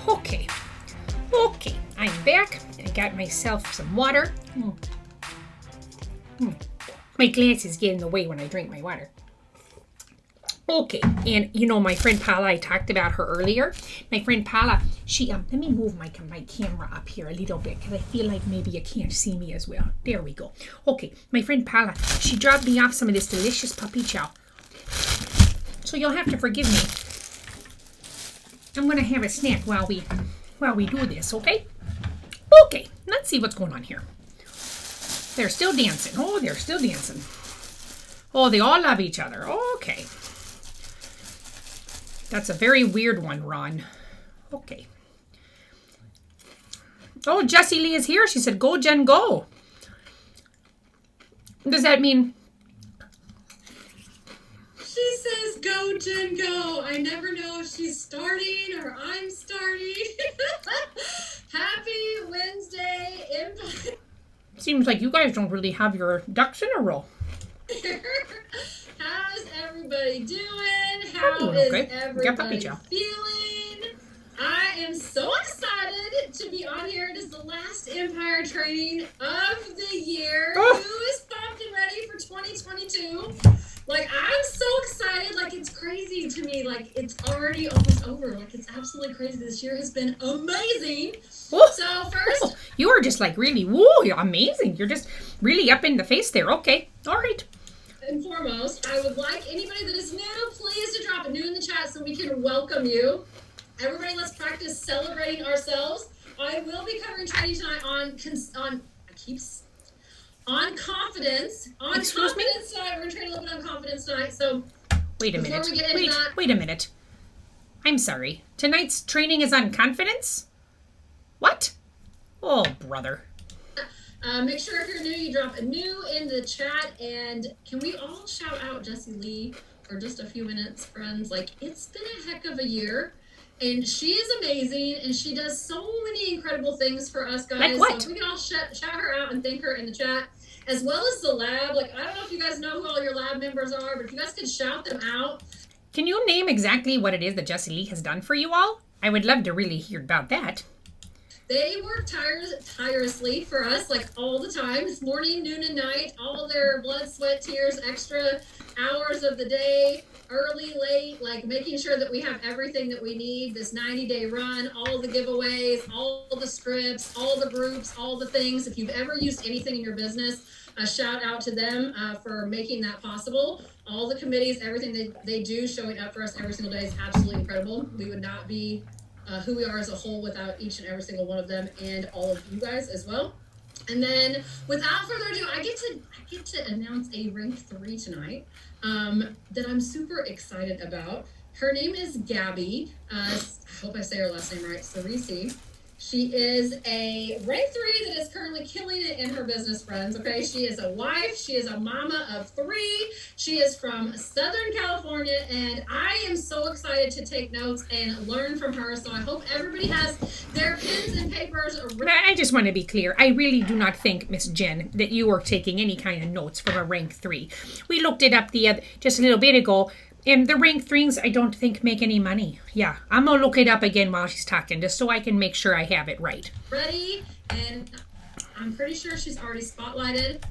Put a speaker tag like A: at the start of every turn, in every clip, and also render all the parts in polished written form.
A: Okay. Okay, I'm back. I got myself some water. My glasses get in the way when I drink my water. Okay, and you know my friend Paula, I talked about her earlier. My friend Paula, she, let me move my camera up here a little bit because I feel like maybe you can't see me as well. There we go. Okay, my friend Paula, she dropped me off some of this delicious puppy chow. So you'll have to forgive me. I'm going to have a snack while we do this, okay? Okay, let's see what's going on here. They're still dancing. Oh, they're still dancing. Oh, they all love each other. Okay. That's a very weird one, Ron. Okay. Oh, Jessie Lee is here. She said, go, Jen, go. Does that mean...
B: She says, go, Jen, go. I never know if she's starting or I'm starting. Happy Wednesday, Empire.
A: Seems like you guys don't really have your ducks in a row.
B: How's everybody doing? How is everybody feeling? I am so excited to be on here. It is the last Empire training of the year. Who is pumped and ready for 2022? Like, I'm so excited. Like, it's crazy to me. Like, it's already almost over. Like, it's absolutely crazy. This year has been amazing. So first...
A: you are just like really, you're amazing. You're just really up in the face there. Okay. All right.
B: And foremost, I would like anybody that is new, please to drop a new in the chat so we can welcome you. Everybody, let's practice celebrating ourselves. I will be covering training tonight on confidence.
A: Excuse me?
B: Tonight. We're going to train a little bit on confidence tonight. So
A: wait a minute. Wait a minute. I'm sorry. Tonight's training is on confidence? What? Oh, brother.
B: Make sure if you're new, you drop a new in the chat. And can we all shout out Jessie Lee for just a few minutes, friends? Like, it's been a heck of a year. And she is amazing. And she does so many incredible things for us, guys.
A: Like what?
B: So we can all shout her out and thank her in the chat. As well as the lab. Like, I don't know if you guys know who all your lab members are, but if you guys could shout them out.
A: Can you name exactly what it is that Jessie Lee has done for you all? I would love to really hear about that.
B: They work tirelessly for us, like all the time. It's morning, noon, and night. All their blood, sweat, tears, extra hours of the day, early, late, like making sure that we have everything that we need. This 90-day run, all the giveaways, all the scripts, all the groups, all the things. If you've ever used anything in your business, a shout out to them for making that possible. All the committees, everything they do, showing up for us every single day is absolutely incredible. We would not be who we are as a whole without each and every single one of them and all of you guys as well. And then without further ado, I get to announce a rank 3 tonight that I'm super excited about. Her name is Gabby. I hope I say her last name right, Cerisi. She is a rank 3 that is currently killing it in her business, friends. Okay, she is a wife. She is a mama of 3. She is from Southern California, and I am so excited to take notes and learn from her. So I hope everybody has their pens and papers.
A: I just want to be clear. I really do not think, Miss Jen, that you are taking any kind of notes from a rank 3. We looked it up just a little bit ago. And the rank 3s, I don't think, make any money. Yeah, I'm going to look it up again while she's talking, just so I can make sure I have it right.
B: Ready? And I'm pretty sure she's already spotlighted.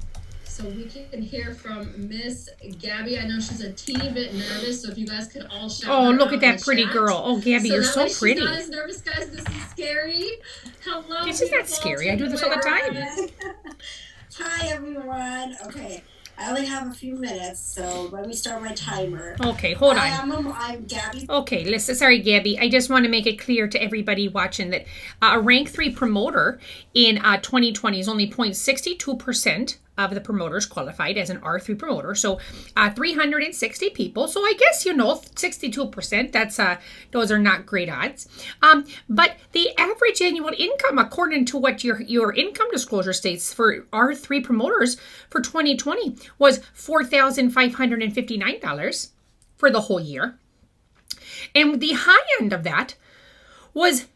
B: So we can hear from Miss Gabby. I know she's a teeny bit nervous, so if you guys could all shout her out.
A: Oh, look at that pretty girl. Oh, Gabby, you're so pretty.
B: She's not as nervous, guys. This is scary. Hello,
A: this is not scary. I do this all the time.
C: Hi, everyone. Okay. I only have a few minutes, so let me start my timer.
A: Okay, hold on.
C: I'm Gabby.
A: Okay, listen. Sorry, Gabby. I just want to make it clear to everybody watching that a rank 3 promoter in 2020 is only 0.62% of the promoters qualified as an R3 promoter. So 360 people. So I guess, 62%, those are not great odds. But the average annual income, according to what your income disclosure states for R3 promoters for 2020 was $4,559 for the whole year. And the high end of that was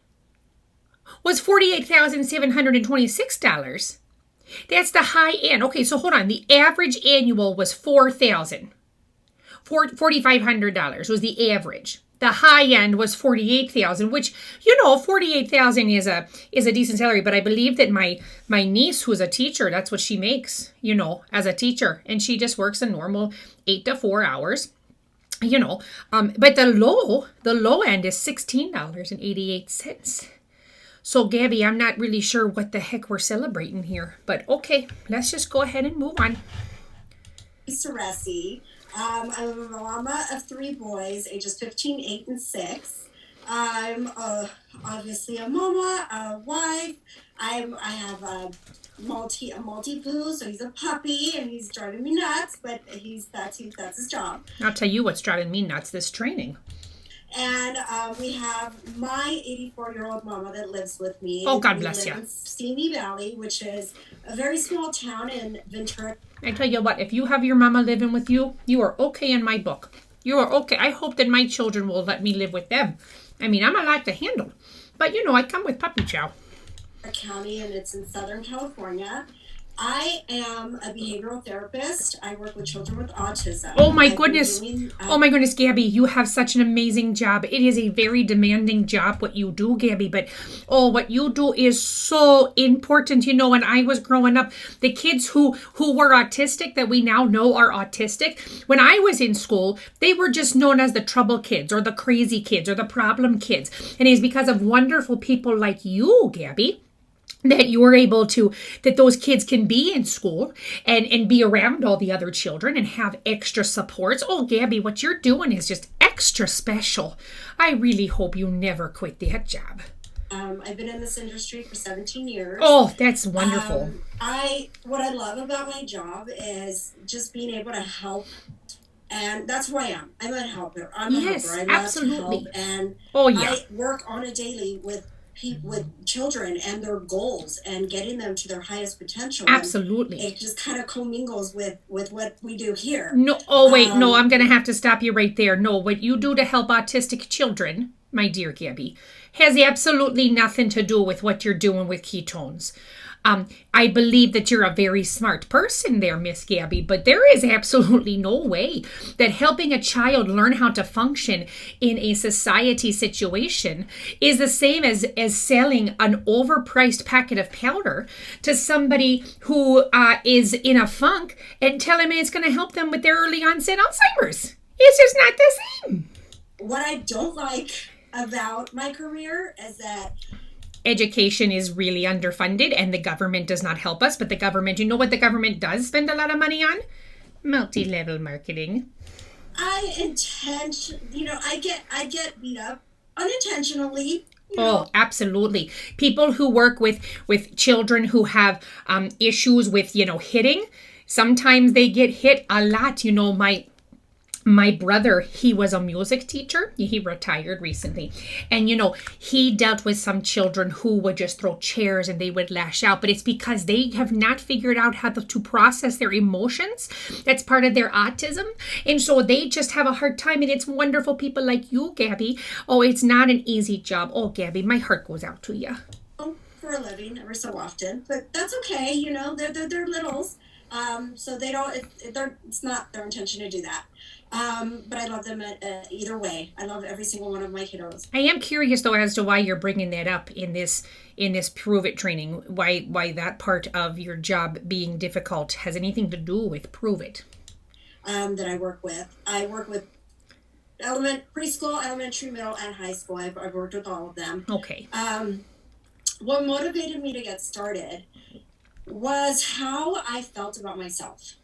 A: $48,726. That's the high end. Okay, so hold on. The average annual was $4,500 was the average. The high end was 48,000, which, you know, 48,000 is a decent salary. But I believe that my niece, who's a teacher, that's what she makes, you know, as a teacher, and she just works a normal 8 to 4 hours. You know, but the low end is $16.88. So, Gabby, I'm not really sure what the heck we're celebrating here, but okay, let's just go ahead and move on.
C: Ceresi. I'm a mama of 3 boys, ages 15, 8, and 6. I'm obviously a mama, a wife. I have a Maltipoo, so he's a puppy and he's driving me nuts, but that's his job.
A: I'll tell you what's driving me nuts, this training.
C: And we have my 84-year-old mama that lives with me.
A: Oh, God bless you.
C: In Simi Valley, which is a very small town in Ventura.
A: I tell you what, if you have your mama living with you, you are okay in my book. You are okay. I hope that my children will let me live with them. I mean, I'm a lot to handle. But, you know, I come with puppy chow.
C: County, and it's in Southern California. I am a behavioral therapist. I work with children with autism.
A: Oh my goodness. Oh my goodness, Gabby, you have such an amazing job. It is a very demanding job what you do, Gabby, but what you do is so important. You know, when I was growing up, the kids who were autistic that we now know are autistic, when I was in school, they were just known as the trouble kids or the crazy kids or the problem kids. And it's because of wonderful people like you, Gabby, that you're able to, that those kids can be in school and be around all the other children and have extra supports. Oh, Gabby, what you're doing is just extra special. I really hope you never quit that job.
C: I've been in this industry for 17 years.
A: Oh, that's wonderful.
C: What I love about my job is just being able to help. And that's who I am. I'm a helper. I'm a helper. I love
A: absolutely.
C: to help. And
A: yeah.
C: I work on a daily with children and their goals and getting them to their highest potential.
A: Absolutely.
C: And it just kind of commingles with what we do here.
A: No, no, I'm going to have to stop you right there. No, what you do to help autistic children, my dear Gabby, has absolutely nothing to do with what you're doing with ketones. I believe that you're a very smart person there, Miss Gabby, but there is absolutely no way that helping a child learn how to function in a society situation is the same as selling an overpriced packet of powder to somebody who is in a funk and telling me it's going to help them with their early onset Alzheimer's. It's just not the same.
C: What I don't like about my career is that
A: education is really underfunded and the government does not help us. But the government, you know what the government does spend a lot of money on? Multi-level marketing.
C: I get beat up unintentionally.
A: Oh, absolutely. People who work with children who have issues with, hitting, sometimes they get hit a lot. You know, my brother, he was a music teacher. He retired recently. And, he dealt with some children who would just throw chairs and they would lash out. But it's because they have not figured out how to process their emotions. That's part of their autism. And so they just have a hard time. And it's wonderful people like you, Gabby. Oh, it's not an easy job. Oh, Gabby, my heart goes out to you.
C: For a living every so often. But that's okay. They're littles. So they don't, it's not their intention to do that. But I love them either way. I love every single one of my kiddos.
A: I am curious though as to why you're bringing that up in this Pruvit training. Why that part of your job being difficult has anything to do with Pruvit.
C: That I work with. I work with preschool, elementary, middle, and high school. I've worked with all of them.
A: Okay.
C: What motivated me to get started was how I felt about myself.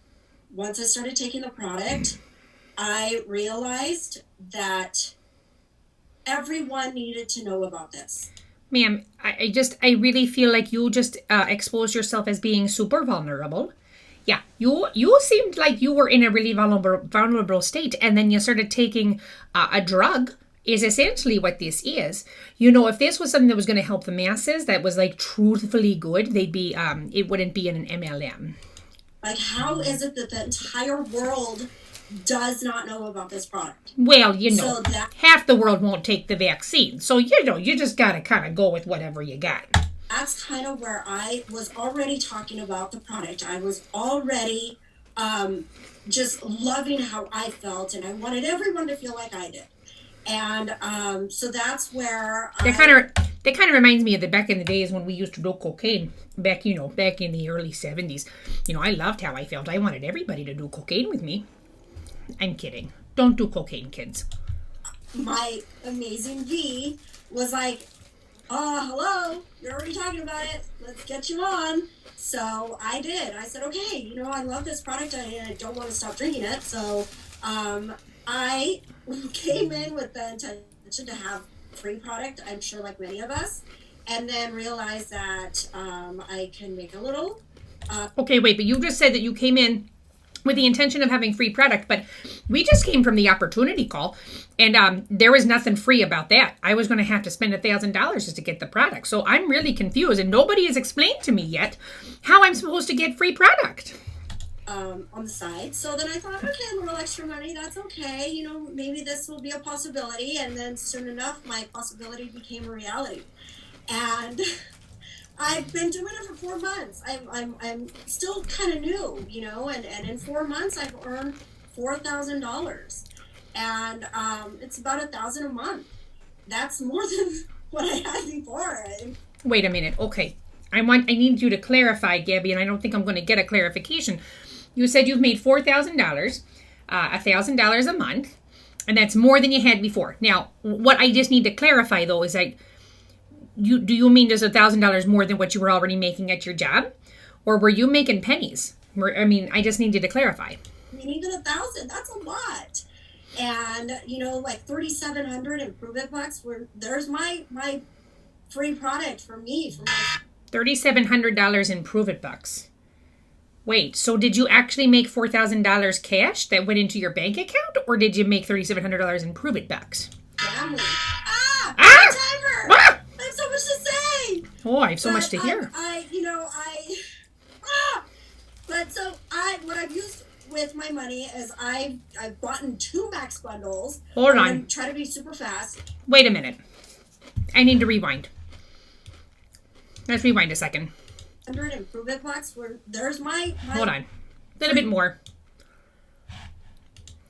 C: Once I started taking the product, I realized that everyone needed to know about this.
A: Ma'am, I really feel like you just exposed yourself as being super vulnerable. Yeah, you seemed like you were in a really vulnerable state, and then you started taking a drug. Is essentially what this is. If this was something that was going to help the masses, that was like truthfully good, they'd be it wouldn't be in an MLM.
C: Like, how is it that the entire world does not know about this product?
A: Well, half the world won't take the vaccine. So, you just got to kind of go with whatever you got.
C: That's kind of where I was already talking about the product. I was already just loving how I felt, and I wanted everyone to feel like I did. And so that's where
A: That kind of reminds me of the back in the days when we used to do cocaine. Back in the early 70s. I loved how I felt. I wanted everybody to do cocaine with me. I'm kidding. Don't do cocaine, kids.
C: my amazing V was like, hello, you're already talking about it. Let's get you on. So I did. I said, okay, I love this product. I don't want to stop drinking it. So I came in with the intention to have free product, I'm sure like many of us, and then realized that I can make a little.
A: Okay, wait, but you just said that you came in with the intention of having free product, but we just came from the opportunity call, and there was nothing free about that. I was going to have to spend $1,000 just to get the product. So I'm really confused, and nobody has explained to me yet how I'm supposed to get free product.
C: On the side. So then I thought, okay, a little extra money, that's okay. Maybe this will be a possibility. And then soon enough, my possibility became a reality. And I've been doing it for 4 months. I'm still kind of new, and in 4 months I've earned $4,000, and it's about $1,000 a month. That's more than what I had before.
A: Wait a minute. Okay, I need you to clarify, Gabby, and I don't think I'm going to get a clarification. You said you've made $4,000, $1,000 a month, and that's more than you had before. Now, what I just need to clarify though is like, do you mean just $1,000 more than what you were already making at your job, or were you making pennies? I just need you to clarify.
C: Even 1,000, that's a lot. And like 3,700 in Pruvit bucks. There's my free product for me. For my
A: $3,700 in Pruvit bucks. Wait, so did you actually make $4,000 cash that went into your bank account, or did you make $3,700 in Pruvit bucks?
C: family.
A: Ah!
C: Timer.
A: Ah!
C: I have so much to say.
A: Oh, I have so much to hear.
C: What I've used with my money is I've bought 2 max bundles.
A: Hold on.
C: Try to be super fast.
A: Wait a minute. I need to rewind. Let's rewind a second.
C: 100 and Pruvit bucks. There's my.
A: Hold on. A little bit more.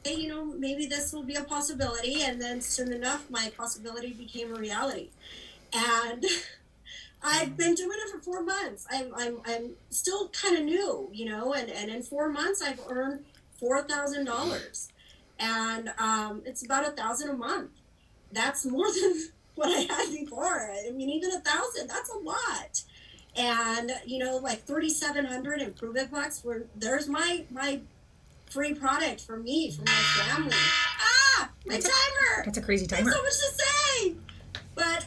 C: Maybe this will be a possibility, and then soon enough, my possibility became a reality. And I've been doing it for 4 months. I'm still kind of new, and in 4 months I've earned $4,000, and it's about $1,000 a month. That's more than what I had before. Even 1,000, that's a lot. And like 3,700 in Pruvit bucks. There's my free product for me, for my family. My timer.
A: That's a crazy timer.
C: There's so much to say. But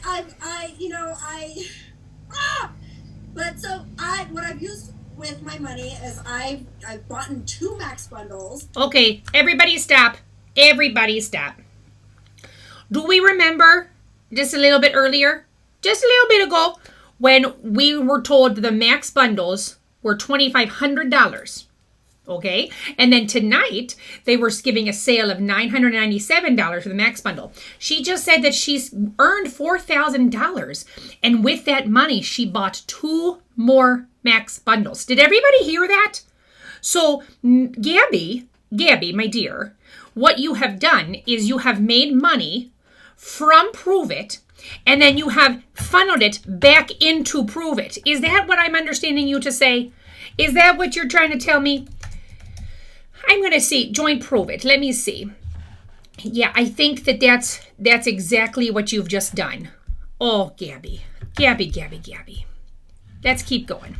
C: what I've used with my money is I've bought 2 max bundles.
A: Okay, everybody stop. Everybody stop. Do we remember just a little bit earlier, just a little bit ago, when we were told the max bundles were $2,500? Okay, and then tonight they were giving a sale of $997 for the max bundle. She just said that she's earned $4,000, and with that money she bought 2 more max bundles. Did everybody hear that? So Gabby, my dear, what you have done is you have made money from Pruvit, and then you have funneled it back into Pruvit. Is that what I'm understanding you to say? Is that what you're trying to tell me? I'm going to see. Join Pruvit. Let me see. Yeah, I think that's exactly what you've just done. Oh, Gabby. Let's keep going.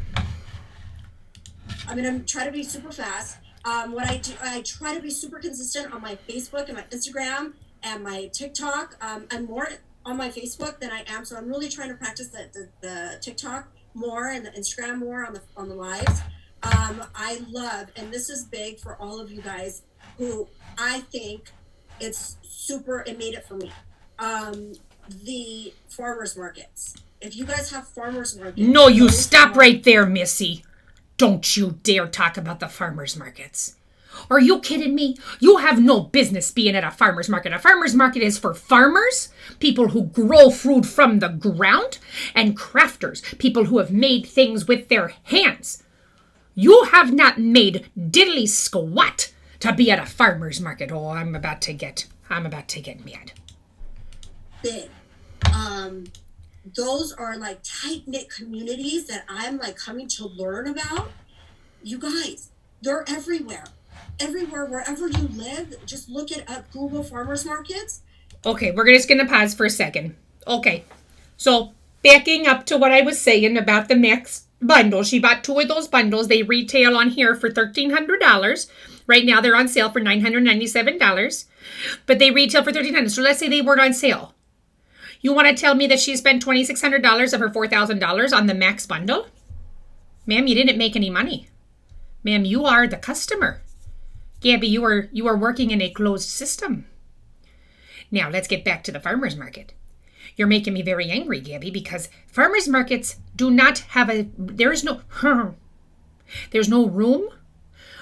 C: I'm going to try to be super fast. What I do, I try to be super consistent on my Facebook and my Instagram and my TikTok. I'm more on my Facebook than I am, so I'm really trying to practice the TikTok more and the Instagram more on the lives. I love, and this is big for all of you guys who I think it made it for me. The farmers markets. If you guys have farmers markets.
A: No, you stop right there, Missy. Don't you dare talk about the farmers markets. Are you kidding me? You have no business being at a farmer's market. A farmer's market is for farmers, people who grow food from the ground, and crafters, people who have made things with their hands. You have not made diddly squat to be at a farmer's market. Oh, I'm about to get mad.
C: big. Those are like tight-knit communities that I'm like coming to learn about. You guys, they're everywhere. Everywhere, wherever you live, just look it up, Google farmers markets.
A: Okay, we're just going to pause for a second. Okay, so backing up to what I was saying about the mix bundle. She bought 2 of those bundles. They retail on here for $1,300. Right now they're on sale for $997, but they retail for $1,300. So let's say they weren't on sale. You want to tell me that she spent $2,600 of her $4,000 on the max bundle? Ma'am, you didn't make any money. Ma'am, you are the customer. Gabby, you are working in a closed system. Now, let's get back to the farmer's market. You're making me very angry, Gabby, because farmers markets do not have there's no room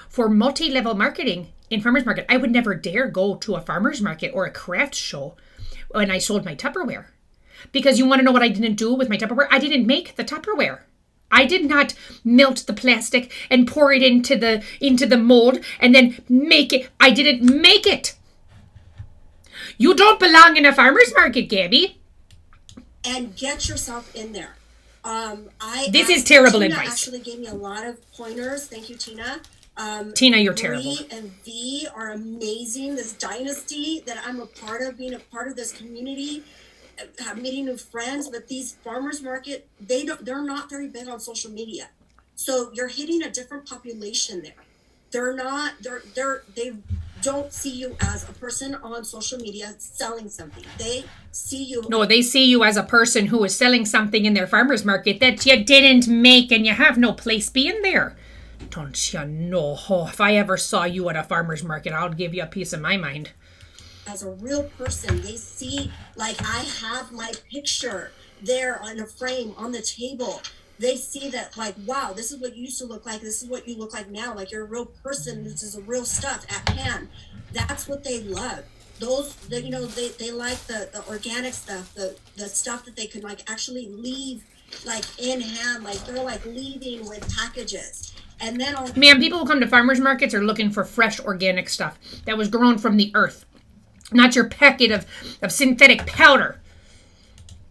A: for multi-level marketing in farmers market. I would never dare go to a farmers market or a craft show when I sold my Tupperware. Because you want to know what I didn't do with my Tupperware? I didn't make the Tupperware. I did not melt the plastic and pour it into the mold and then make it. I didn't make it. You don't belong in a farmer's market, Gabby.
C: And get yourself in there.
A: This is terrible
C: Tina
A: advice.
C: Actually gave me a lot of pointers. Thank you, Tina.
A: Tina, you're
C: Bree
A: terrible.
C: and V are amazing. This dynasty that I'm a part of, being a part of this community, meeting new friends. But these farmers market, they're not very big on social media. So you're hitting a different population there. They don't see you as a person on social media selling something. They see you.
A: No, they see you as a person who is selling something in their farmer's market that you didn't make and you have no place being there. Don't you know? Oh, if I ever saw you at a farmer's market, I'll give you a piece of my mind.
C: As a real person, they see, like, I have my picture there on a frame on the table. They see that, like, wow, this is what you used to look like. This is what you look like now. Like, you're a real person. This is a real stuff at hand. That's what they love. They like the organic stuff, the stuff that they could, like, actually leave, like, in hand. Like, they're, like, leaving with packages. And then
A: Ma'am, people who come to farmers markets are looking for fresh organic stuff that was grown from the earth, not your packet of synthetic powder.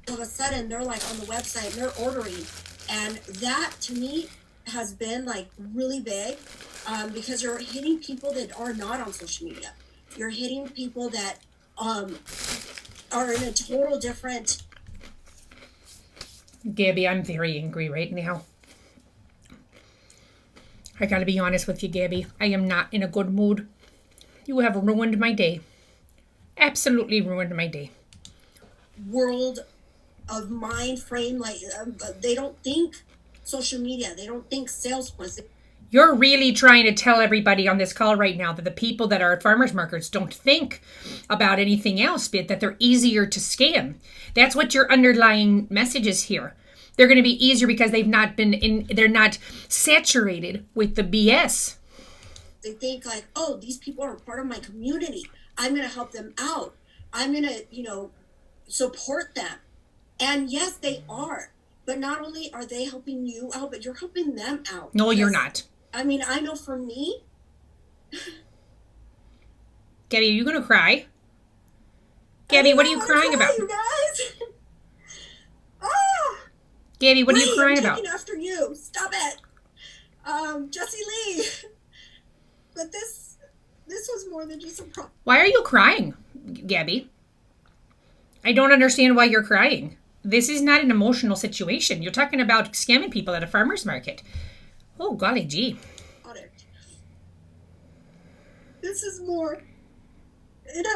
C: All of a sudden, they're, like, on the website and they're ordering. And that, to me, has been, like, really big because you're hitting people that are not on social media. You're hitting people that are in a total different...
A: Gabby, I'm very angry right now. I gotta be honest with you, Gabby. I am not in a good mood. You have ruined my day. Absolutely ruined my day.
C: World of mind frame, like they don't think social media, they don't think sales points.
A: You're really trying to tell everybody on this call right now that the people that are at farmers markets don't think about anything else, but that they're easier to scam. That's what your underlying message is here. They're going to be easier because they're not saturated with the BS.
C: They think like, oh, these people are part of my community. I'm going to help them out. I'm going to, support them. And yes, they are. But not only are they helping you out, but you're helping them out.
A: No, you're not.
C: I mean, I know for me.
A: Gabby, are you going to cry? Gabby, what are you crying about?
C: You guys.
A: Gabby, what are you crying
C: I'm
A: about?
C: taking after you. Stop it. Jesse Lee. But this was more than just a problem.
A: Why are you crying, Gabby? I don't understand why you're crying. This is not an emotional situation. You're talking about scamming people at a farmer's market. Oh, golly gee.
C: This is more. It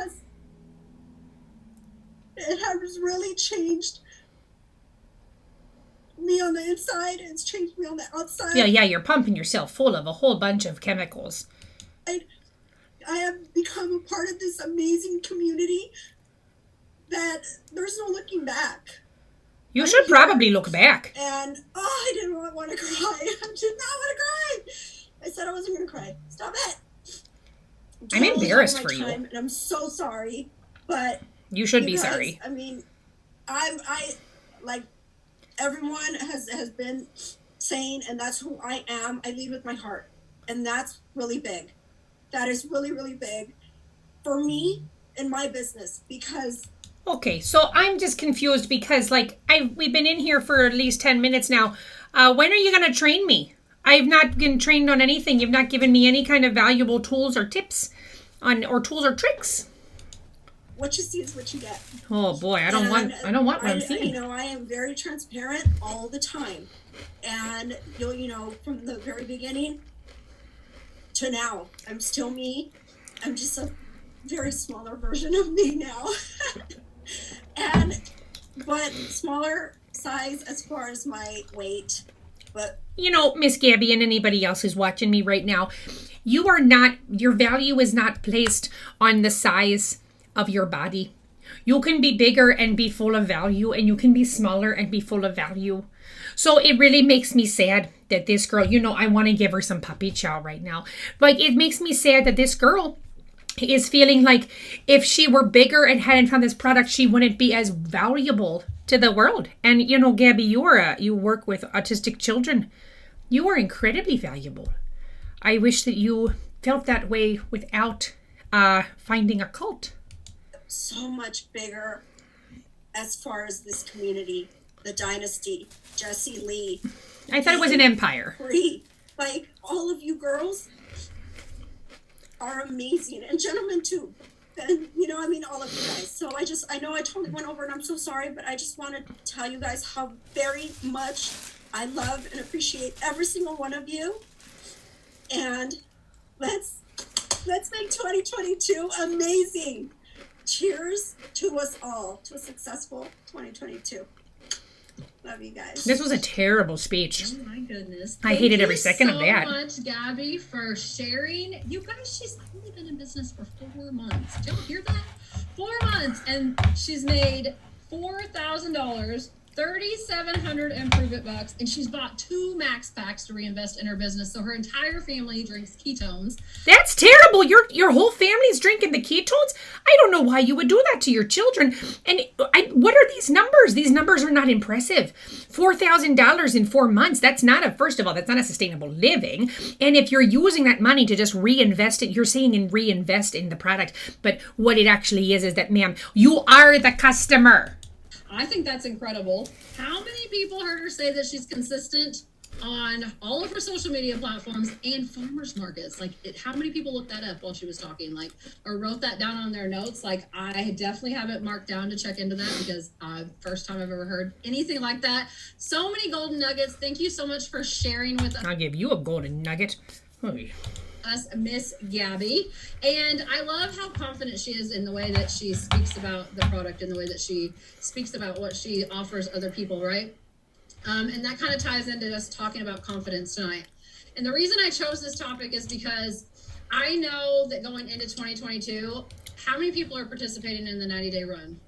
C: has really changed me on the inside. It's changed me on the outside.
A: Yeah, you're pumping yourself full of a whole bunch of chemicals.
C: I have become a part of this amazing community that there's no looking back.
A: You should probably look back.
C: And, I did not want to cry. I did not want to cry. I said I wasn't going to cry. Stop it.
A: I'm embarrassed for you.
C: And I'm so sorry, but...
A: You should be sorry.
C: I mean, I like, everyone has been saying, and that's who I am. I lead with my heart. And that's really big. That is really, really big for me and my business, because
A: Okay, so I'm just confused because we've been in here for at least 10 minutes now. When are you going to train me? I've not been trained on anything. You've not given me any kind of valuable tools or tips or tools or tricks.
C: What you see is what you get.
A: Oh boy, I don't want what I'm seeing.
C: I am very transparent all the time. And from the very beginning to now, I'm still me. I'm just a very smaller version of me now. But smaller size as far as my weight. But
A: Miss Gabby and anybody else who's watching me right now, your value is not placed on the size of your body. You can be bigger and be full of value, and you can be smaller and be full of value. So it really makes me sad that this girl, I want to give her some puppy chow right now. It makes me sad that this girl is feeling like if she were bigger and hadn't found this product, she wouldn't be as valuable to the world. And Gabby, you work with autistic children. You are incredibly valuable. I wish that you felt that way without finding a cult.
C: So much bigger as far as this community, the dynasty, Jessie Lee.
A: I thought it was an empire.
C: All of you girls are amazing, and gentlemen too. And all of you guys. So I know I totally went over, and I'm so sorry, but I just want to tell you guys how very much I love and appreciate every single one of you. And let's make 2022 amazing. Cheers to us all, to a successful 2022. Love you guys.
A: This was a terrible speech.
B: Oh my goodness.
A: I hated every second of that.
B: Thank you so much, Gabby, for sharing. You guys, she's only been in business for 4 months. Did y'all hear that? 4 months. And she's made $4,000, 3,700 in Pruvit bucks, and she's bought 2 max packs to reinvest in her business. So her entire family drinks ketones.
A: That's terrible. Your whole family's drinking the ketones. I don't know why you would do that to your children. And what are these numbers? These numbers are not impressive. $4,000 in 4 months. First of all, that's not a sustainable living. And if you're using that money to just reinvest it, you're saying reinvest in the product. But what it actually is that, ma'am, you are the customer.
B: I think that's incredible. How many people heard her say that she's consistent on all of her social media platforms and farmers markets? How many people looked that up while she was talking, or wrote that down on their notes? I definitely have it marked down to check into that because first time I've ever heard anything like that. So many golden nuggets. Thank you so much for sharing with us.
A: I'll give you a golden nugget.
B: Miss Gabby. And I love how confident she is in the way that she speaks about the product and the way that she speaks about what she offers other people, right? And that kind of ties into us talking about confidence tonight. And the reason I chose this topic is because I know that going into 2022, how many people are participating in the 90-day run?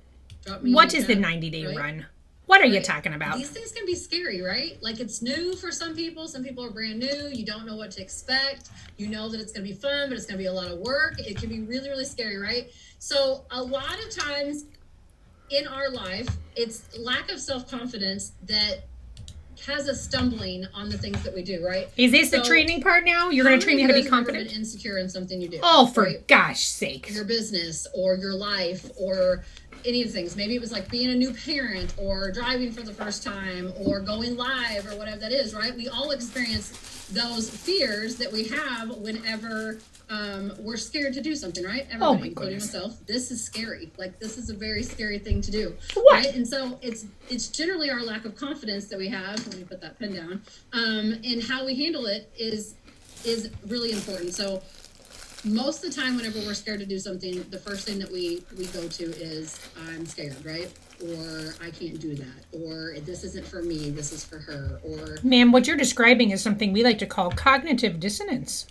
A: What is the 90-day run? What are you talking about?
B: These things can be scary, right? It's new for some people. Some people are brand new. You don't know what to expect. You know that it's going to be fun, but it's going to be a lot of work. It can be really, really scary, right? So a lot of times in our life, it's lack of self-confidence that has us stumbling on the things that we do, right?
A: Is this the training part now? You're going to train me how to be confident?
B: Been insecure in something you do.
A: Oh, for gosh sake.
B: Your business or your life or any of the things. Maybe it was being a new parent or driving for the first time or going live or whatever that is, right? We all experience those fears that we have whenever we're scared to do something, right? Everybody, including myself. This is scary. This is a very scary thing to do, right? And so it's generally our lack of confidence that we have. Let me put that pen down. And how we handle it is really important. So most of the time, whenever we're scared to do something, the first thing that we go to is I'm scared, right? Or I can't do that. Or this isn't for me, this is for her. Or
A: ma'am, what you're describing is something we like to call cognitive dissonance.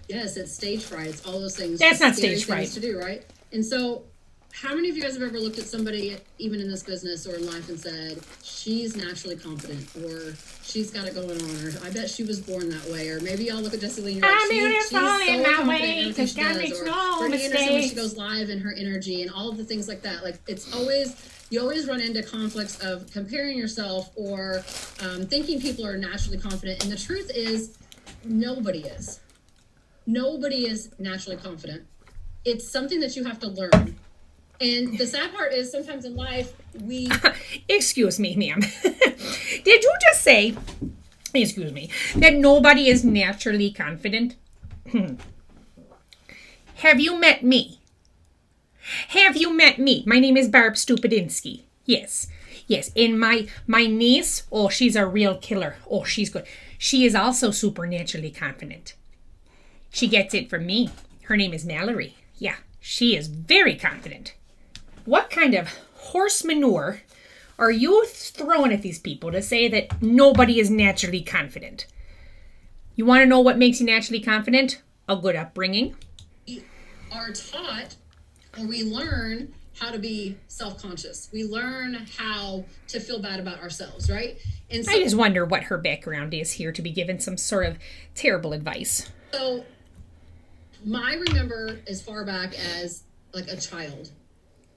B: Yes, it's stage fright. It's all those things.
A: That's not stage fright.
B: To do, right? And so how many of you guys have ever looked at somebody, even in this business or in life, and said, she's naturally confident, or she's got it going on, or I bet she was born that way, or maybe y'all look at Jessie Lee and you're like, she's so confident in everything she does, or Brittany Anderson when she goes live and her energy and all of the things like that. It's always, you always run into conflicts of comparing yourself or thinking people are naturally confident. And the truth is, nobody is. Nobody is naturally confident. It's something that you have to learn. And the sad part is sometimes in life,
A: Excuse me, ma'am. Did you just say, excuse me, that nobody is naturally confident? Have you met me? Have you met me? My name is Barb Stupidinsky. Yes. Yes. And my niece, oh, she's a real killer. Oh, she's good. She is also supernaturally confident. She gets it from me. Her name is Mallory. Yeah, she is very confident. What kind of horse manure are you throwing at these people to say that nobody is naturally confident? You want to know what makes you naturally confident? A good upbringing.
B: We are taught, or we learn how to be self-conscious. We learn how to feel bad about ourselves, right? And so,
A: I just wonder what her background is here to be given some sort of terrible advice.
B: So I remember as far back as like a child,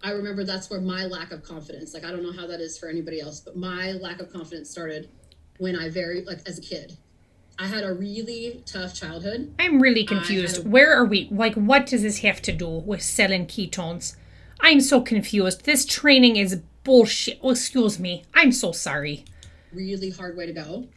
B: I remember that's where my lack of confidence, like I don't know how that is for anybody else, but my lack of confidence started when as a kid. I had a really tough childhood.
A: I'm really confused. Where are we? Like, what does this have to do with selling ketones? I'm so confused. This training is bullshit. Oh, excuse me. I'm so sorry.
B: Really hard way to go.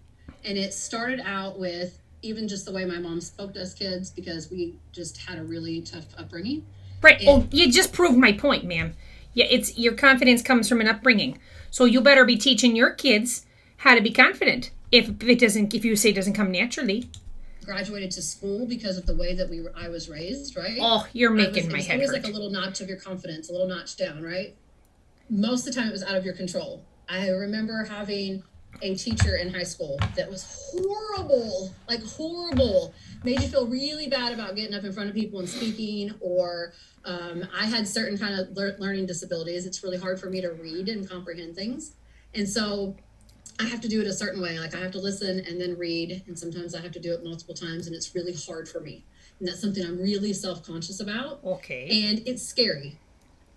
B: And it started out with even just the way my mom spoke to us kids, because we just had a really tough upbringing.
A: Right. You just proved my point, ma'am. Yeah, it's your confidence comes from an upbringing. So you better be teaching your kids how to be confident. If you say it doesn't come naturally.
B: Graduated to school because of the way that I was raised, right?
A: Oh, you're making my head hurt.
B: It was like a little notch of your confidence, a little notch down, right? Most of the time it was out of your control. I remember having a teacher in high school that was horrible, made you feel really bad about getting up in front of people and speaking, or I had certain kind of learning disabilities. It's really hard for me to read and comprehend things. And so I have to do it a certain way. Like I have to listen and then read. And sometimes I have to do it multiple times, and it's really hard for me. And that's something I'm really self-conscious about.
A: Okay.
B: And it's scary.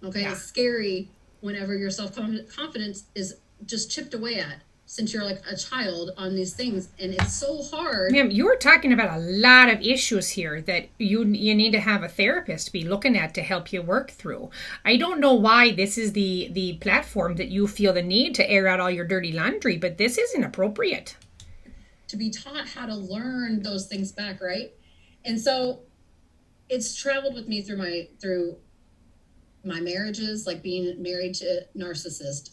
B: Okay. Yeah. It's scary whenever your self-confidence is just chipped away at, since you're like a child on these things, and it's so hard.
A: Ma'am, you were talking about a lot of issues here that you need to have a therapist be looking at to help you work through. I don't know why this is the platform that you feel the need to air out all your dirty laundry, but this isn't appropriate.
B: To be taught how to learn those things back, right? And so it's traveled with me through my marriages, like being married to a narcissist,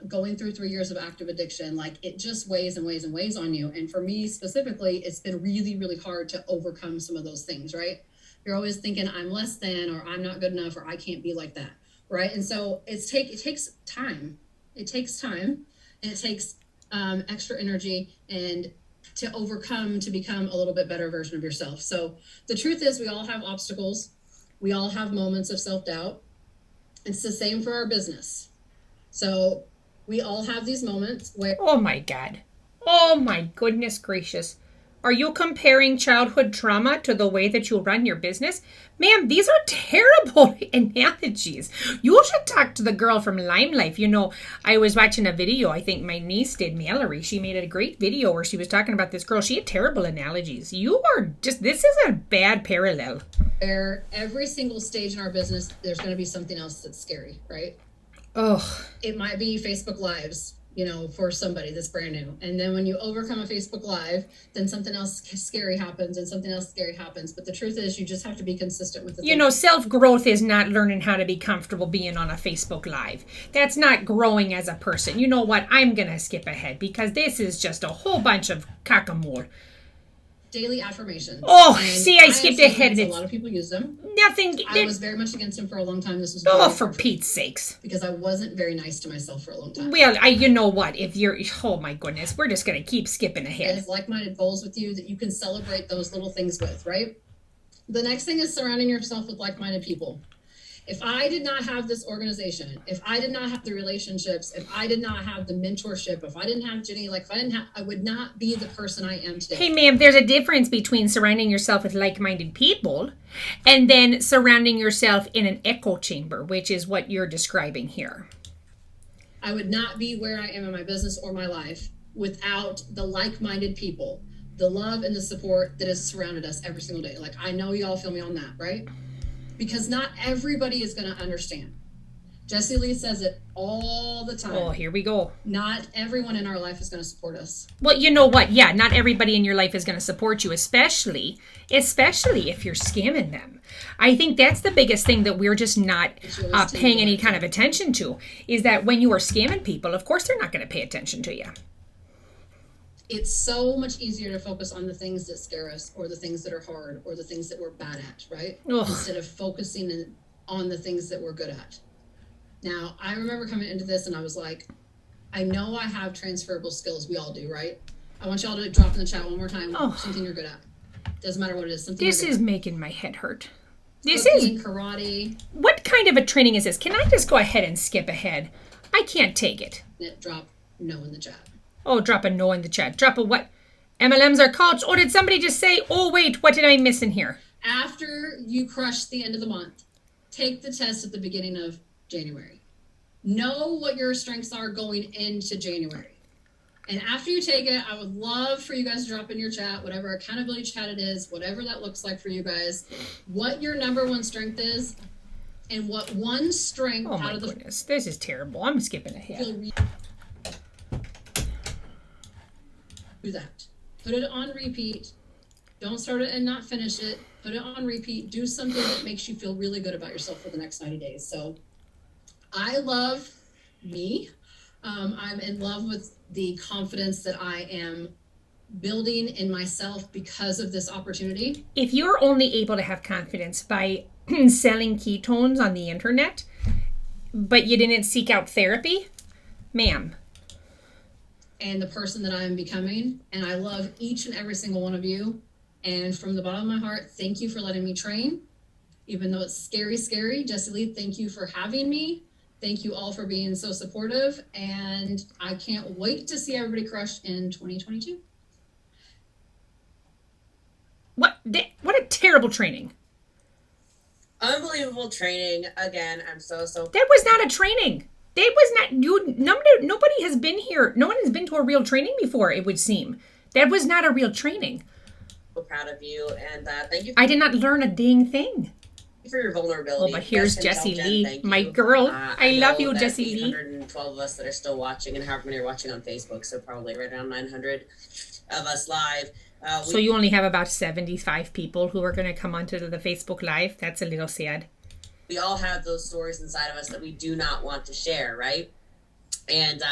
B: going through 3 years of active addiction. Like it just weighs and weighs and weighs on you. And for me specifically, it's been really, really hard to overcome some of those things, right? You're always thinking I'm less than, or I'm not good enough, or I can't be like that, right? And so it takes time. It takes time, and it takes extra energy and to overcome, to become a little bit better version of yourself. So the truth is, we all have obstacles. We all have moments of self-doubt. It's the same for our business. So we all have these moments where...
A: Oh my God. Oh my goodness gracious. Are you comparing childhood trauma to the way that you run your business? Ma'am, these are terrible analogies. You should talk to the girl from Lime Life. You know, I was watching a video, I think my niece did, Mallory. She made a great video where she was talking about this girl. She had terrible analogies. This is a bad parallel.
B: Where every single stage in our business, there's going to be something else that's scary, right?
A: Oh.
B: It might be Facebook Lives, for somebody that's brand new. And then when you overcome a Facebook Live, then something else scary happens, and something else scary happens. But the truth is, you just have to be consistent with the
A: self-growth is not learning how to be comfortable being on a Facebook Live. That's not growing as a person. You know what? I'm going to skip ahead because this is just a whole bunch of cockamole.
B: Daily affirmations.
A: Oh, see, I skipped ahead.
B: A lot of people use them.
A: Nothing.
B: I was very much against them for a long time. This was
A: for Pete's sakes.
B: Because I wasn't very nice to myself for a long time.
A: Well, you know what? Oh my goodness, we're just going to keep skipping ahead.
B: There's like-minded goals with you that you can celebrate those little things with, right? The next thing is surrounding yourself with like-minded people. If I did not have this organization, if I did not have the relationships, if I did not have the mentorship, if I didn't have Jenny, I would not be the person I am today.
A: Hey, ma'am, there's a difference between surrounding yourself with like-minded people and then surrounding yourself in an echo chamber, which is what you're describing here.
B: I would not be where I am in my business or my life without the like-minded people, the love and the support that has surrounded us every single day. Like, I know y'all feel me on that, right? Because not everybody is going to understand. Jessie Lee says it all the time.
A: Oh, here we go.
B: Not everyone in our life is going to support us.
A: Well, you know what? Yeah, not everybody in your life is going to support you, especially if you're scamming them. I think that's the biggest thing that we're just not paying any kind of attention to, is that when you are scamming people, of course they're not going to pay attention to you.
B: It's so much easier to focus on the things that scare us, or the things that are hard, or the things that we're bad at, right?
A: Ugh.
B: Instead of focusing on the things that we're good at. Now, I remember coming into this and I was like, I know I have transferable skills. We all do, right? I want y'all to drop in the chat one more time something you're good at. Doesn't matter what it is.
A: This is making my head hurt. This
B: Cooking,
A: is
B: karate.
A: What kind of a training is this? Can I just go ahead and skip ahead? I can't take it.
B: Drop no in the chat.
A: Oh, drop a no in the chat. Drop a what? MLMs are called. Oh, did somebody just say, oh, wait, what did I miss in here?
B: After you crush the end of the month, take the test at the beginning of January. Know what your strengths are going into January. And after you take it, I would love for you guys to drop in your chat, whatever accountability chat it is, whatever that looks like for you guys, what your number one strength is, and what one strength
A: out of the... Oh, my goodness. This is terrible. I'm skipping ahead.
B: Do that. Put it on repeat. Don't start it and not finish it. Put it on repeat. Do something that makes you feel really good about yourself for the next 90 days. So I love me. I'm in love with the confidence that I am building in myself because of this opportunity.
A: If you're only able to have confidence by selling ketones on the internet, but you didn't seek out therapy, ma'am.
B: And the person that I am becoming, and I love each and every single one of you. And from the bottom of my heart, thank you for letting me train. Even though it's scary, Jessie Lee, thank you for having me. Thank you all for being so supportive. And I can't wait to see everybody crush in 2022.
A: What a terrible training.
D: Unbelievable training. Again, I'm so.
A: That was not a training. That was not, nobody has been here. No one has been to a real training before, it would seem. That was not a real training.
D: So proud of you, and thank you.
A: I did not learn a dang thing.
D: For your vulnerability.
A: Oh, but here's Jessie Lee, my girl. I love you, Jessie Lee.
D: 812 of us that are still watching, and however many are watching on Facebook, so probably right around 900 of us live.
A: So you only have about 75 people who are going to come onto the Facebook Live. That's a little sad.
D: We all have those stories inside of us that we do not want to share, right? And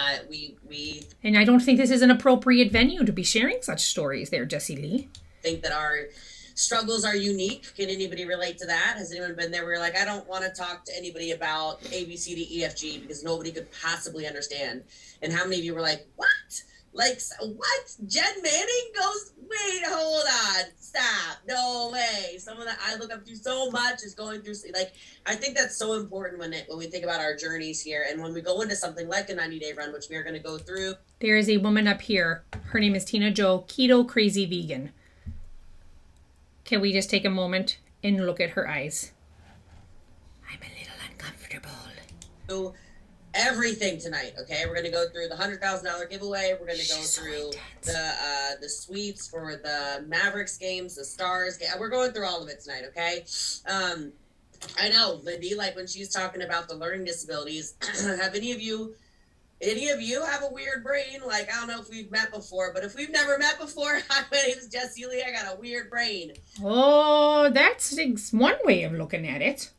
A: And I don't think this is an appropriate venue to be sharing such stories there, Jessie Lee.
D: Think that our struggles are unique. Can anybody relate to that? Has anyone been there where you're like, I don't want to talk to anybody about ABC to EFG because nobody could possibly understand? And how many of you were like, what? Like, what? Jen Manning goes, wait, hold on, stop, no way. Someone that I look up to so much is going through, like, I think that's so important when we think about our journeys here. And when we go into something like a 90-day run, which we are going to go through.
A: There is a woman up here. Her name is Tina Jo, Keto Crazy Vegan. Can we just take a moment and look at her eyes? I'm a little uncomfortable.
D: So, everything tonight, okay? We're going to go through the $100,000 giveaway. We're going to go through the sweeps for the Mavericks games, the Stars game. We're going through all of it tonight, okay? I know, Lindy, like when she's talking about the learning disabilities, have any of you have a weird brain? Like, I don't know if we've met before, but if we've never met before, hi, my name is Jessie Lee. I got a weird brain.
A: Oh, that's one way of looking at it.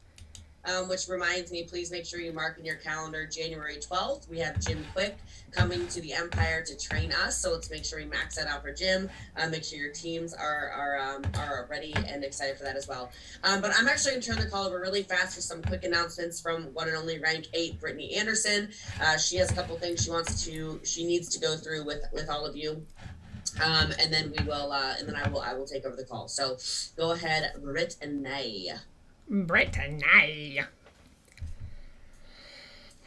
D: Which reminds me, please make sure you mark in your calendar January 12th. We have Jim Quick coming to the Empire to train us. So let's make sure we max that out for Jim. Make sure your teams are ready and excited for that as well. But I'm actually going to turn the call over really fast for some quick announcements from one and only rank 8, Brittany Anderson. She has a couple things she needs to go through with all of you. And then we will, and then I will take over the call. So go ahead, Brittany.
A: Brittany.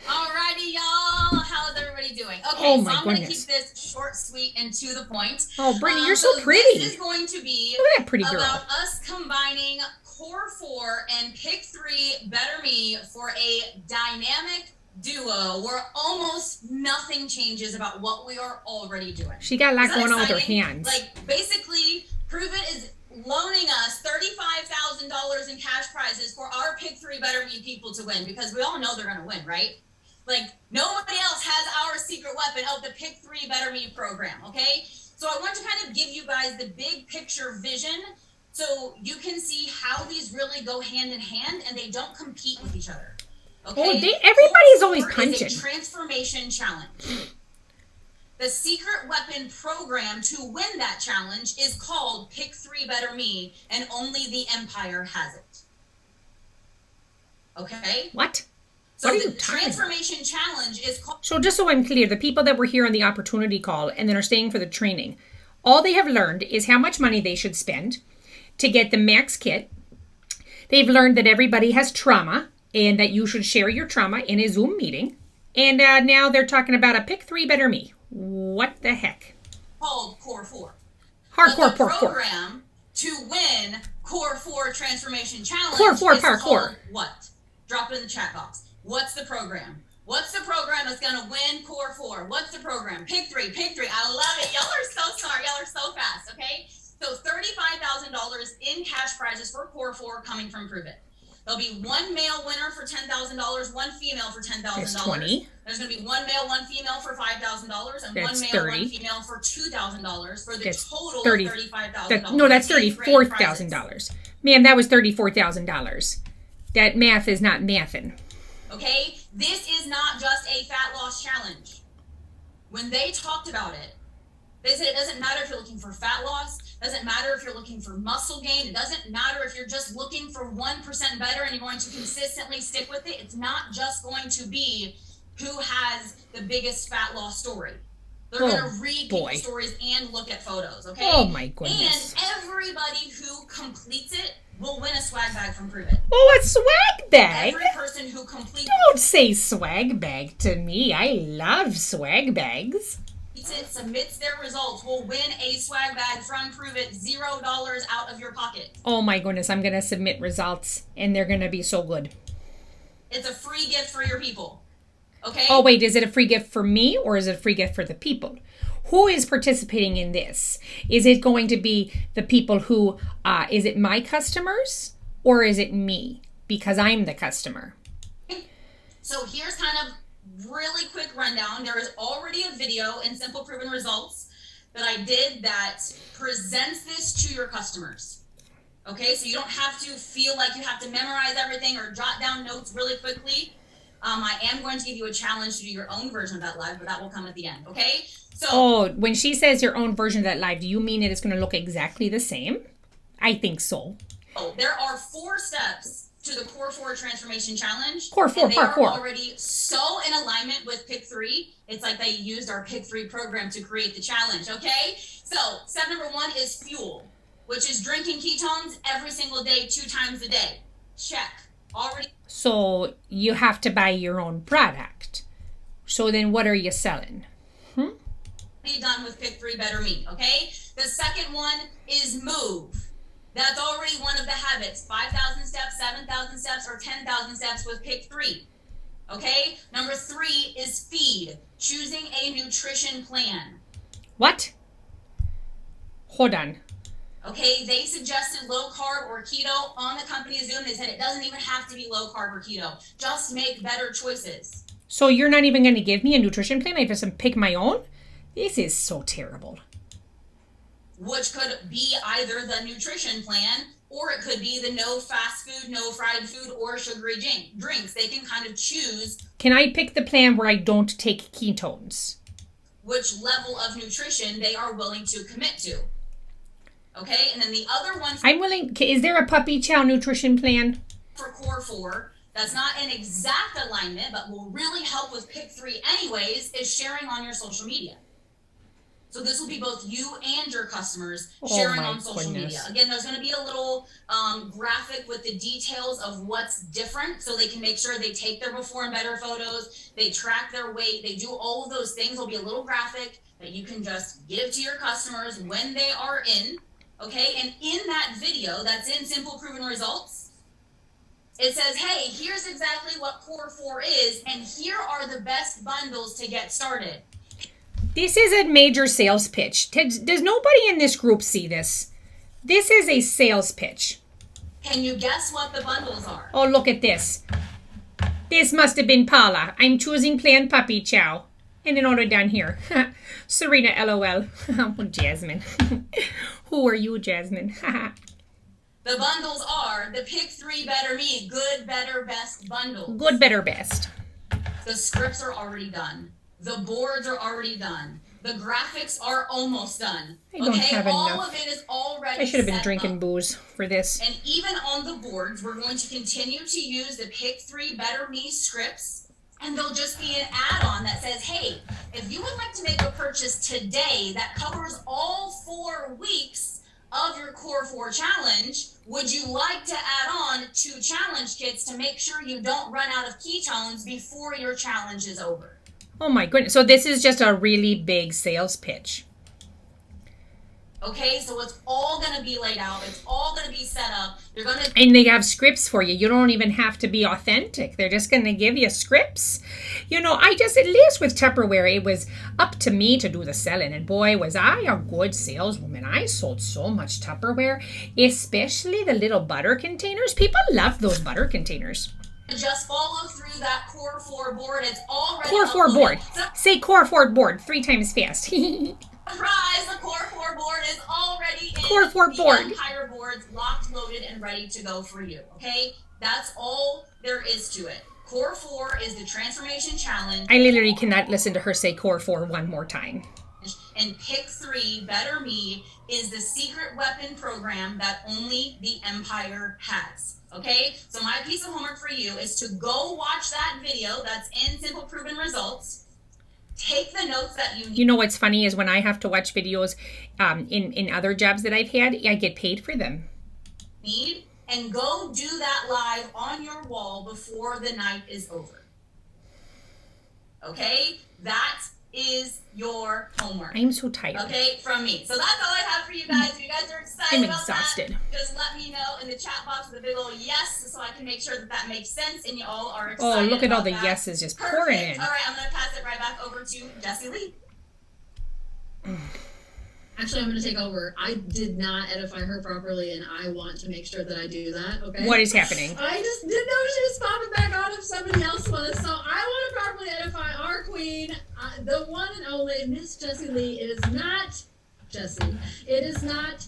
E: Alrighty, y'all. How's everybody doing? Okay,
A: oh
E: so I'm
A: going
E: to keep this short, sweet, and to the point.
A: Oh, Brittany, you're so pretty.
E: This is going to be
A: look at that pretty girl.
E: About us combining Core 4 and Pick 3 Better Me for a dynamic duo where almost nothing changes about what we are already doing.
A: She got a lot going on with her hands.
E: Like, basically, Pruvit is loaning us $35,000 in cash prizes for our Pick 3 Better Me people to win, because we all know they're going to win, right? Like, nobody else has our secret weapon of the Pick 3 Better Me program, okay? So I want to kind of give you guys the big picture vision so you can see how these really go hand in hand and they don't compete with each other. Okay?
A: Oh, everybody's always
E: Core
A: punching.
E: is a transformation challenge. The secret weapon program to win that challenge is called Pick 3 Better Me, and only the Empire has it. Okay?
A: What?
E: So
A: What are
E: the
A: you talking about?
E: transformation challenge is called...
A: So just so I'm clear, the people that were here on the opportunity call and then are staying for the training, all they have learned is how much money they should spend to get the max kit. They've learned that everybody has trauma and that you should share your trauma in a Zoom meeting. And now they're talking about a Pick 3 Better Me. What the heck?
E: Called Core 4.
A: Hardcore,
E: But the
A: poor.
E: program to win Core 4 Transformation Challenge
A: Core 4,
E: is
A: parkour.
E: called what? Drop it in the chat box. What's the program? What's the program that's going to win Core 4? What's the program? Pick 3, Pick 3. I love it. Y'all are so smart. Y'all are so fast, okay? So $35,000 in cash prizes for Core 4 coming from Pruvit. There'll be one male winner for $10,000, one female for $10,000.
A: That's 20.
E: There's going to be one male, one female for $5,000, and
A: That's
E: one male,
A: 30.
E: one female for $2,000 for the
A: That's
E: total
A: 30.
E: of $35,000.
A: No, that's
E: in grand prizes.
A: $34,000. Ma'am, that was $34,000. That math is not mathin'.
E: Okay? This is not just a fat loss challenge. When they talked about it, they said it doesn't matter if you're looking for fat loss, doesn't matter if you're looking for muscle gain, it doesn't matter if you're just looking for 1% better and you're going to consistently stick with it. It's not just going to be who has the biggest fat loss story. They're going to read people's stories and look at photos, okay?
A: Oh my goodness.
E: And everybody who completes it will win a swag bag from Pruvit.
A: Oh, a swag bag?
E: Every person who completes
A: Don't say swag bag to me. I love swag bags.
E: it, submits their results, will win a swag bag from Pruvit, $0 out of your pocket.
A: Oh my goodness, I'm going to submit results and they're going to be so good.
E: It's a free gift for your people. Okay?
A: Oh wait, is it a free gift for me or is it a free gift for the people? Who is participating in this? Is it going to be the people who, is it my customers or is it me? Because I'm the customer.
E: So here's kind of really quick rundown. There is already a video in Simple Proven Results that I did that presents this to your customers. Okay, so you don't have to feel like you have to memorize everything or jot down notes really quickly. I am going to give you a challenge to do your own version of that live, but that will come at the end, okay? So,
A: oh, when she says your own version of that live, do you mean it's going to look exactly the same? I think so.
E: There are 4 steps to the Core 4 Transformation Challenge.
A: Core 4,
E: and they are
A: parkour.
E: already so in alignment with Pick 3. It's like they used our Pick 3 program to create the challenge, okay? So, step number 1 is fuel, which is drinking ketones every single day, 2 times a day. Check. Already.
A: So you have to buy your own product. So then what are you selling?
E: Done with Pick 3 Better Me, okay? The second one is move. That's already one of the habits. 5,000 steps, 7,000 steps, or 10,000 steps with Pick 3. Okay? Number 3 is feed. Choosing a nutrition plan.
A: What? Hold on.
E: Okay, they suggested low carb or keto on the company Zoom. They said it doesn't even have to be low carb or keto. Just make better choices.
A: So you're not even going to give me a nutrition plan? I just pick my own? This is so terrible.
E: Which could be either the nutrition plan or it could be the no fast food, no fried food, or sugary drinks. They can kind of choose.
A: Can I pick the plan where I don't take ketones?
E: Which level of nutrition they are willing to commit to. Okay, and then the other one
A: I'm willing. Is there a puppy chow nutrition plan?
E: for Core 4 that's not an exact alignment but will really help with Pick 3 anyways is sharing on your social media. So this will be both you and your customers sharing on social media. Again, there's going to be a little graphic with the details of what's different so they can make sure they take their before and better photos, they track their weight, they do all of those things. There'll be a little graphic that you can just give to your customers when they are in. Okay, and in that video that's in Simple Proven Results, it says, hey, here's exactly what Core 4 is, and here are the best bundles to get started.
A: This is a major sales pitch. Does nobody in this group see this? This is a sales pitch.
E: Can you guess what the bundles are?
A: Oh, look at this. This must have been Paula. I'm choosing planned puppy chow. And then order down here. Serena, LOL. Oh, Jasmine. Who are you, Jasmine?
E: The bundles are the Pick 3 Better Me, Good, Better, Best bundles.
A: Good, better, best.
E: The scripts are already done. The boards are already done. The graphics are almost done.
A: I don't have
E: all
A: enough.
E: of it is already
A: I should have been
E: set
A: drinking
E: up.
A: booze for this.
E: And even on the boards, we're going to continue to use the Pick 3 Better Me scripts. And there'll just be an add-on that says, hey, if you would like to make a purchase today that covers all 4 weeks of your Core 4 challenge, would you like to add on 2 challenge kits to make sure you don't run out of ketones before your challenge is over?
A: Oh my goodness. So this is just a really big sales pitch.
E: Okay, so it's all going to be laid out. It's all going to be set up. You're going to...
A: And they have scripts for you. You don't even have to be authentic. They're just going to give you scripts. You know, at least with Tupperware, it was up to me to do the selling. And boy, was I a good saleswoman. I sold so much Tupperware, especially the little butter containers. People love those butter containers.
E: Just follow through that Core 4 board. It's already
A: Core 4
E: uploaded.
A: board.
E: So,
A: Say Core 4 board 3 times fast.
E: surprise, the Core 4 board is already in
A: Core 4 board.
E: the Empire boards, locked, loaded, and ready to go for you, okay? That's all there is to it. Core 4 is the Transformation Challenge,
A: I literally cannot listen to her say Core 4 one more time.
E: and Pick 3, Better Me, is the secret weapon program that only the Empire has. Okay, so my piece of homework for you is to go watch that video that's in Simple Proven Results. Take the notes that you need.
A: You know what's funny is when I have to watch videos in other jobs that I've had, I get paid for them.
E: And go do that live on your wall before the night is over. Okay, that is your homework.
A: I'm so tired.
E: Okay, from me. So that's all I have for you guys. If you guys are excited
A: I'm
E: about
A: exhausted.
E: that, just let me know in the chat box with a big old yes, so I can make sure that that makes sense and you all are
A: Oh,
E: excited.
A: look at all
E: about
A: the
E: that.
A: yeses just
E: Perfect.
A: pouring in.
E: All right, I'm gonna pass it right back over to Jessie Lee.
B: Actually, I'm going to take over. I did not edify her properly, and I want to make sure that I do that, okay?
A: What is happening?
B: I just didn't know she was popping back on if somebody else was, so I want to properly edify our queen, the one and only Miss Jessie Lee. It is not Jessie. It is not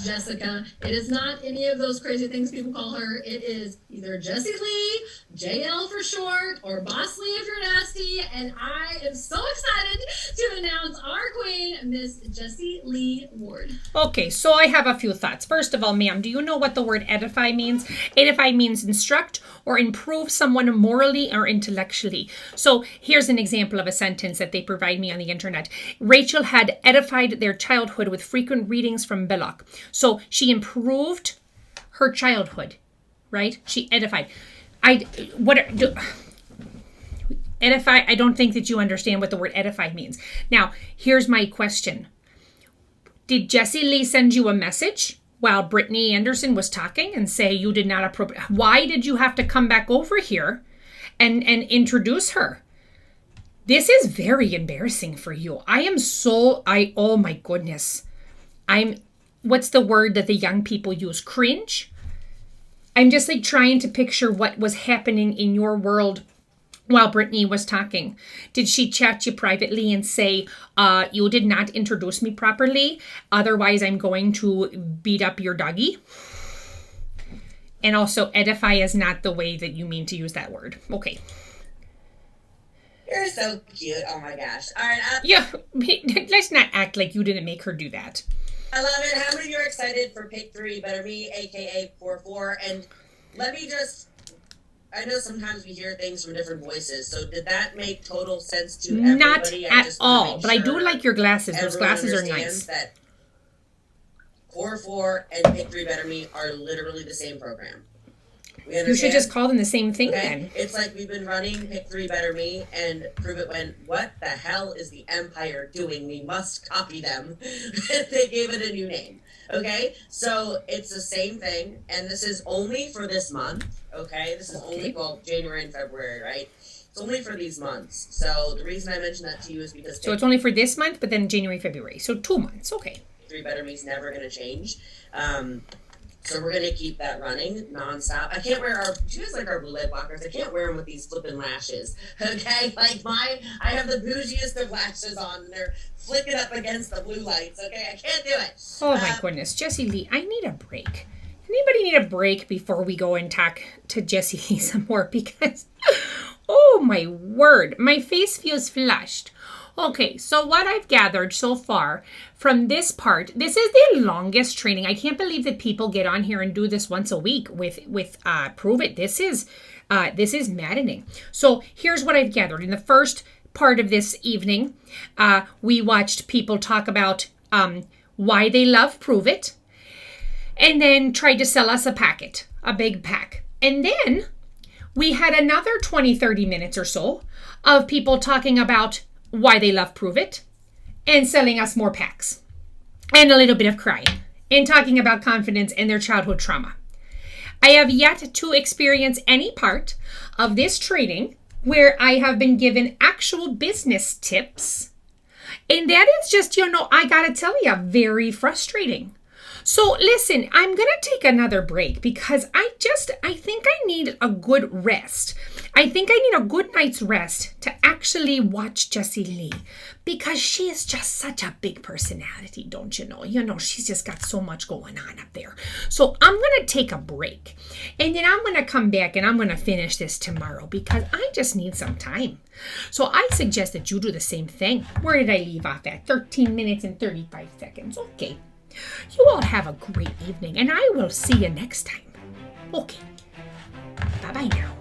B: Jessica. It is not any of those crazy things people call her. It is either Jessie Lee, JL for short, or Boss Lee if you're nasty, and I am so excited to announce our queen, Miss Jessie Lee Ward.
A: Okay, so I have a few thoughts. First of all, ma'am, do you know what the word edify means? Edify means instruct or improve someone morally or intellectually. So here's an example of a sentence that they provide me on the internet. Rachel had edified their childhood with frequent readings from Belloc. So she improved her childhood, right? She edified. Edify, I don't think that you understand what the word edify means. Now, here's my question. Did Jessie Lee send you a message while Brittany Anderson was talking and say you did not approve? Why did you have to come back over here and introduce her? This is very embarrassing for you. Oh my goodness. What's the word that the young people use? Cringe? I'm just like trying to picture what was happening in your world while Brittany was talking. Did she chat you privately and say, you did not introduce me properly, otherwise I'm going to beat up your doggy? And also, edify is not the way that you mean to use that word. Okay.
D: You're so cute. Oh my gosh. All right.
A: Yeah, let's not act like you didn't make her do that.
D: I love it. How many of you are excited for Pick 3 Better Me, aka 4-4? And let me just, I know sometimes we hear things from different voices, so did that make total sense to everybody?
A: Not at all, but I do like your glasses. Those glasses are nice.
D: That Core 4 and Pick 3 Better Me are literally the same program.
A: You should just call them the same thing then.
D: It's like we've been running Pick 3 Better Me, and Pruvit went, what the hell is the Empire doing? We must copy them. They gave it a new name. Okay? So it's the same thing, and this is only for this month. Okay? This is only, January and February, right? It's only for these months. So the reason I mentioned that to you is because...
A: So it's only for this month, but then January, February. So 2 months. Okay.
D: Three Better Me's never going to change. So we're going to keep that running nonstop. I can't wear she has like our blue light blockers. I can't wear them with these flipping lashes. Okay. Like I have the bougiest of lashes on. And they're flicking up against the blue lights. Okay. I can't do it.
A: Oh my goodness. Jessie Lee, I need a break. Anybody need a break before we go and talk to Jessie Lee some more? Because, oh my word, my face feels flushed. Okay, so what I've gathered so far from this part, this is the longest training. I can't believe that people get on here and do this once a week with Pruvit. This is maddening. So here's what I've gathered. In the first part of this evening, we watched people talk about why they love Pruvit, and then tried to sell us a big pack. And then we had another 20, 30 minutes or so of people talking about why they love Pruvit and selling us more packs and a little bit of crying and talking about confidence and their childhood trauma. I have yet to experience any part of this training where I have been given actual business tips. And that is just, I got to tell you, very frustrating. So listen, I'm going to take another break because I think I need a good rest. I think I need a good night's rest to actually watch Jessie Lee because she is just such a big personality, don't you know? She's just got so much going on up there. So I'm going to take a break and then I'm going to come back and I'm going to finish this tomorrow because I just need some time. So I suggest that you do the same thing. Where did I leave off at? 13 minutes and 35 seconds. Okay. You all have a great evening, and I will see you next time. Okay. Bye-bye now.